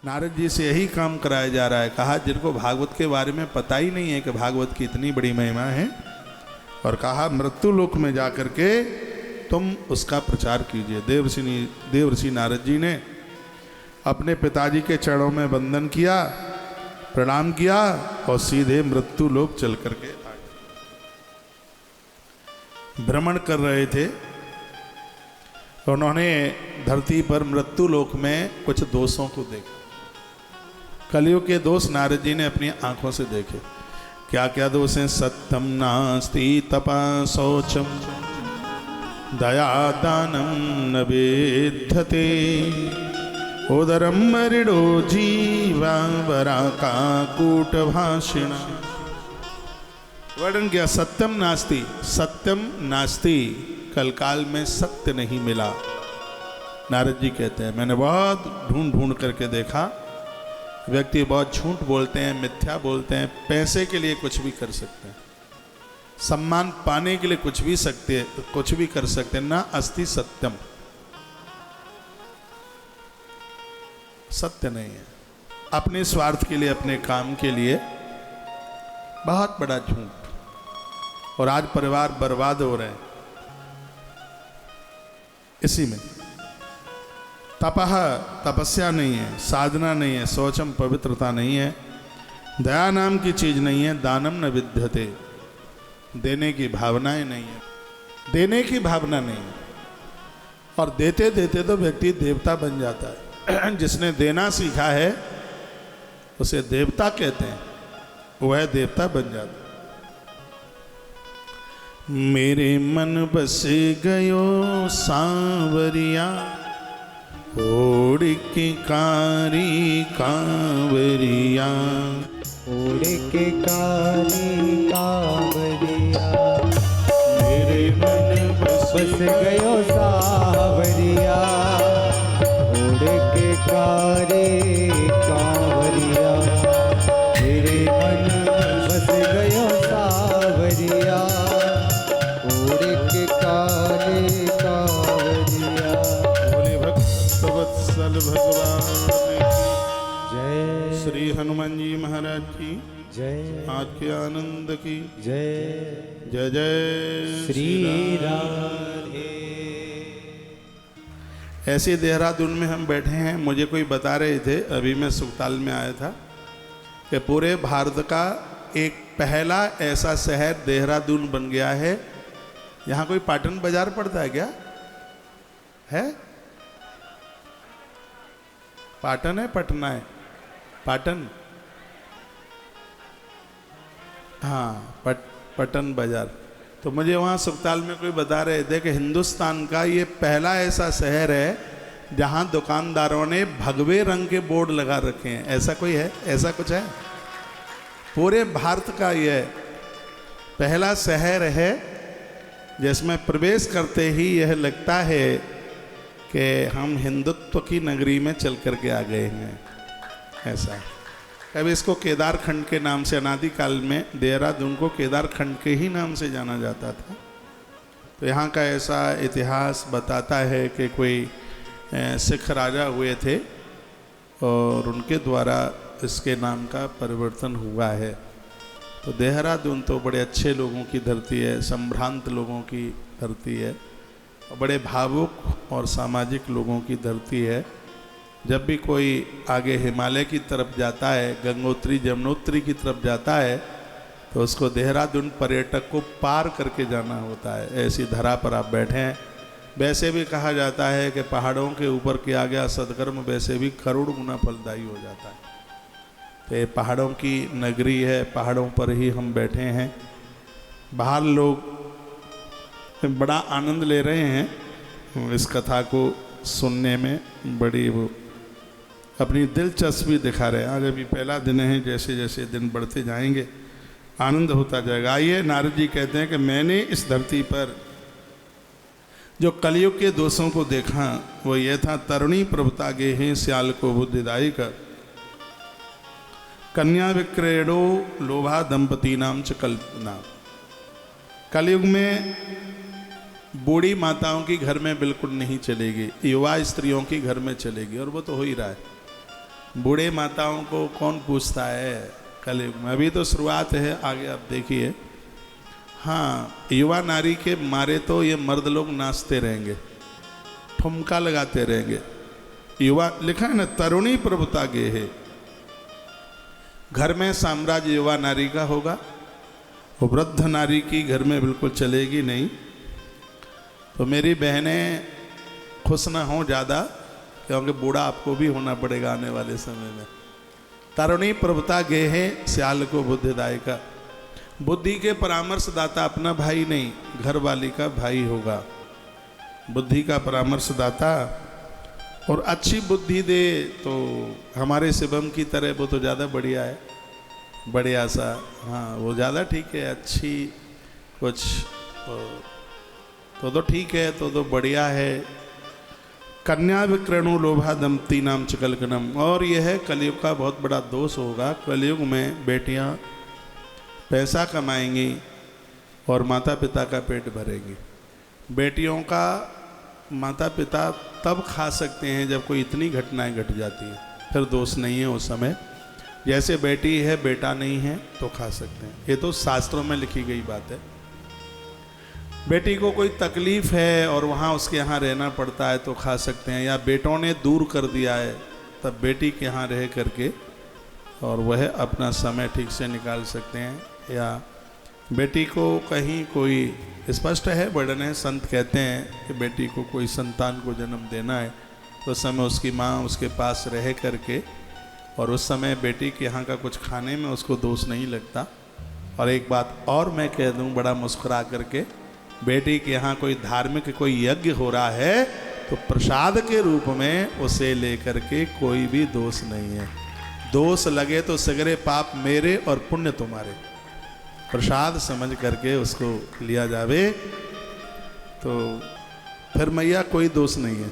नारद जी से यही काम कराया जा रहा है। कहा जिनको भागवत के बारे में पता ही नहीं है कि भागवत की इतनी बड़ी महिमा है, और कहा मृत्यु लोक में जाकर के तुम उसका प्रचार कीजिए। देवर्षि नारद जी ने अपने पिताजी के चरणों में वंदन किया, प्रणाम किया और सीधे मृत्यु लोक चल करके भ्रमण कर रहे थे। उन्होंने धरती पर मृत्यु लोक में कुछ दोषों को देखा। कलयुग के दोष नारद जी ने अपनी आंखों से देखे। क्या क्या दोष हैं? सत्यम नास्ति तपा शौचम दया दानम न विद्यते उदरम मरिडो जीवा वराका कूट भाषिण। वर्णन किया सत्यम नास्ति, सत्यम नास्ति, कल काल में सत्य नहीं मिला। नारद जी कहते हैं मैंने बहुत ढूंढ ढूंढ करके देखा, व्यक्ति बहुत झूठ बोलते हैं, मिथ्या बोलते हैं, पैसे के लिए कुछ भी कर सकते हैं, सम्मान पाने के लिए कुछ भी कर सकते हैं। ना अस्ति सत्यम, सत्य नहीं है। अपने स्वार्थ के लिए, अपने काम के लिए बहुत बड़ा झूठ, और आज परिवार बर्बाद हो रहे हैं इसी में। तपह तपस्या नहीं है, साधना नहीं है, शौचम पवित्रता नहीं है, दया नाम की चीज नहीं है, दानम न विद्यते, देने की भावनाएं नहीं है, देने की भावना नहीं है। और देते देते तो व्यक्ति देवता बन जाता है। जिसने देना सीखा है उसे देवता कहते हैं, वह देवता बन जाता है। मेरे मन बस गयो सांवरिया ओढ़ के कारी कांवरिया, ओढ़ के कारी कांवरिया, मेरे मन बस गयो सांवरिया ओढ़ के कारी कांवरिया, मेरे मन बस गयो सांवरिया ओढ़ के कारी कांवरिया। बोले भक्तवत्सल भगवान की जय, श्री हनुमान जी महाराज की जय, आज के आनंद की जय, जय जय श्री राधे। ऐसे देहरादून में हम बैठे हैं। मुझे कोई बता रहे थे, अभी मैं सुखताल में आया था, कि पूरे भारत का एक पहला ऐसा शहर देहरादून बन गया है। यहाँ कोई पाटन बाजार पड़ता है क्या? है? पाटन है, पटना है? पाटन, हाँ, पटन बाजार। तो मुझे वहाँ सुखताल में कोई बता रहे थे कि हिंदुस्तान का ये पहला ऐसा शहर है जहाँ दुकानदारों ने भगवे रंग के बोर्ड लगा रखे हैं। ऐसा कोई है? ऐसा कुछ है? पूरे भारत का यह पहला शहर है जिसमें प्रवेश करते ही यह लगता है कि हम हिंदुत्व की नगरी में चल करके आ गए हैं। ऐसा है। अभी इसको केदार खंड के नाम से, अनादिकाल में देहरादून को केदार खंड के ही नाम से जाना जाता था। तो यहाँ का ऐसा इतिहास बताता है कि कोई सिख राजा हुए थे और उनके द्वारा इसके नाम का परिवर्तन हुआ है। तो देहरादून तो बड़े अच्छे लोगों की धरती है, संभ्रांत लोगों की धरती है, बड़े भावुक और सामाजिक लोगों की धरती है। जब भी कोई आगे हिमालय की तरफ जाता है, गंगोत्री जमुनोत्री की तरफ जाता है, तो उसको देहरादून पर्यटक को पार करके जाना होता है। ऐसी धरा पर आप बैठे हैं। वैसे भी कहा जाता है कि पहाड़ों के ऊपर किया गया सत्कर्म वैसे भी करोड़ गुना फलदायी हो जाता है। तो ये पहाड़ों की नगरी है, पहाड़ों पर ही हम बैठे हैं। बाहर लोग बड़ा आनंद ले रहे हैं इस कथा को सुनने में, बड़ी वो अपनी दिलचस्पी दिखा रहे हैं। आज अभी पहला दिन है, जैसे जैसे दिन बढ़ते जाएंगे आनंद होता जाएगा। आइए, नारद जी कहते हैं कि मैंने इस धरती पर जो कलयुग के दोषों को देखा वो ये था, तरुणी प्रभुता गे हैं श्याल को बुद्धिदायी कर, कन्या विक्रेडो लोभा दंपति नाम च कल्पना। कलयुग में बूढ़ी माताओं की घर में बिल्कुल नहीं चलेगी, युवा स्त्रियों की घर में चलेगी, और वो तो हो ही रहा है। बूढ़े माताओं को कौन पूछता है कलयुग में। अभी तो शुरुआत है, आगे आप देखिए। हाँ, युवा नारी के मारे तो ये मर्द लोग नाचते रहेंगे, ठुमका लगाते रहेंगे। युवा लिखा है ना, तरुणी प्रभुता गे है। घर में साम्राज्य युवा नारी का होगा, वो वृद्ध नारी की घर में बिल्कुल चलेगी नहीं। तो मेरी बहनें खुश ना हों ज़्यादा, क्योंकि बूढ़ा आपको भी होना पड़ेगा आने वाले समय में। तरुणी प्रभुता गे है सियाल को बुद्धिदायका। बुद्धि के परामर्शदाता अपना भाई नहीं, घर वाली का भाई होगा। बुद्धि का परामर्शदाता और अच्छी बुद्धि दे तो हमारे शिवम की तरह वो तो ज़्यादा बढ़िया है, बढ़िया सा। हाँ, वो ज़्यादा ठीक है, अच्छी कुछ तो ठीक है, तो बढ़िया है। कन्या विक्रणु लोभा दंपति नाम चकलकनम। और यह है कलयुग का बहुत बड़ा दोष होगा। कलयुग में बेटियां पैसा कमाएंगी और माता पिता का पेट भरेंगी। बेटियों का माता पिता तब खा सकते हैं जब कोई इतनी घटनाएं घट जाती हैं, फिर दोष नहीं है उस समय। जैसे बेटी है बेटा नहीं है तो खा सकते हैं, ये तो शास्त्रों में लिखी गई बात है। बेटी को कोई तकलीफ है और वहाँ उसके यहाँ रहना पड़ता है तो खा सकते हैं, या बेटों ने दूर कर दिया है तब बेटी के यहाँ रह करके और वह अपना समय ठीक से निकाल सकते हैं। या बेटी को कहीं कोई स्पष्ट है वर्णन है, संत कहते हैं कि बेटी को कोई संतान को जन्म देना है तो उस समय उसकी माँ उसके पास रह करके, और उस समय बेटी के यहाँ का कुछ खाने में उसको दोष नहीं लगता। और एक बात और मैं कह दूँ बड़ा मुस्कुरा करके, बेटी के यहाँ कोई धार्मिक कोई यज्ञ हो रहा है तो प्रसाद के रूप में उसे लेकर के कोई भी दोष नहीं है। दोष लगे तो सगरे पाप मेरे और पुण्य तुम्हारे। प्रसाद समझ करके उसको लिया जावे तो फिर मैया कोई दोष नहीं है।